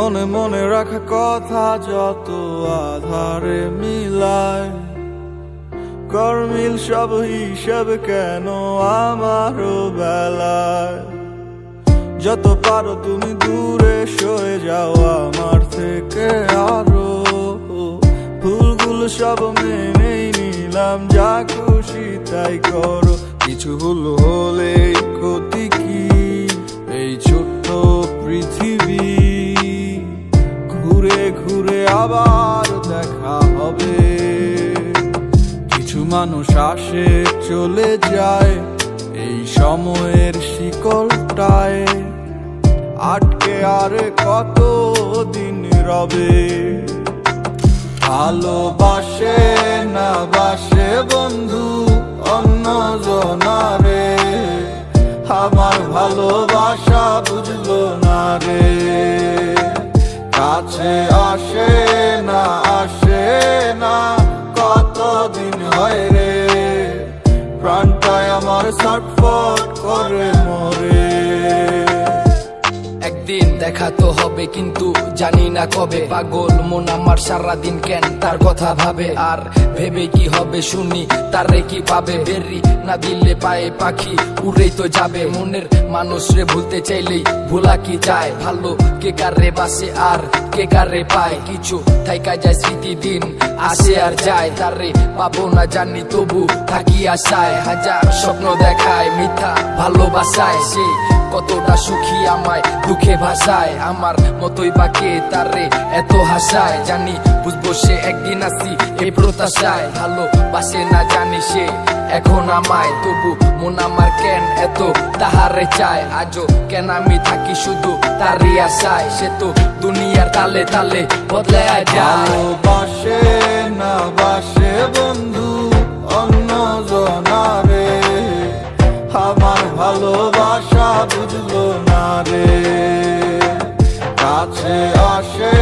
মনে মনে রাখা কথা যত আধারে মিলায়, কর্মিল সব হিসেব কেন আমারও বেলায়। যত পারো তুমি দূরে সয়ে যাও আমার থেকে আরো, ভুলগুলো সব মেনেই নিলাম, যা খুশি তাই করো। কিছু ভুল হলে ক্ষতি কি এই ছোট্ট পৃথিবী, ঘুরে ঘুরে আবার দেখা হবে। কিছু মানুষ আসে চলে যায় এই সময়ের শিকলটায়, আটকে আর কত দিন রবে। ভালোবাসে না বাসে বন্ধু অন্য জনারে, আমার ভালোবাসা বুঝলো না রে। কাছে আসে না কতদিন হয় রে, প্রাণটায় আমার ছটফট করে মরে। একদিন দেখা তো হবে কিন্তু জানি না কবে, পাগল মন আমার সারাদিন কেন তার কথা ভাবে, আর ভেবে কি হবে শুনি তারে কি পাবে। বেরি না দিলে পায়ে পাখি উড়েই তো যাবে, মনের মানুষ রে ভুলতে চাইলেই ভোলা কি যায়। ভালো কে কারে বাসে আর কে কারে পায়, কিছু থাইকা যায় স্মৃতি, দিন আসে আর যায়। তারে পাবো না জানি তবু থাকি আশায়, হাজার স্বপ্ন দেখায় মিথ্যা ভালোবাসায়। সে কতটা সুখী আমায় দুঃখে ভাসায়, আমার মতোই বাকে তারে এত হাসায়। জানি বুঝবো সে একদিন আসি এই প্রত্যাশায়, ভালোবাসে না জানি সে এখন আমায়, তবু মন আমার কেন এত তাহারে চায়। আজও কেন আমি থাকি শুধু তারই আশায়, সে তো দুনিয়ার তালে তালে বদলে যায়। ভালোবাসে না বাসে বন্ধু অন্য জনারে, আমার ভালোবাসা বুঝলো না রে। কাছে আসে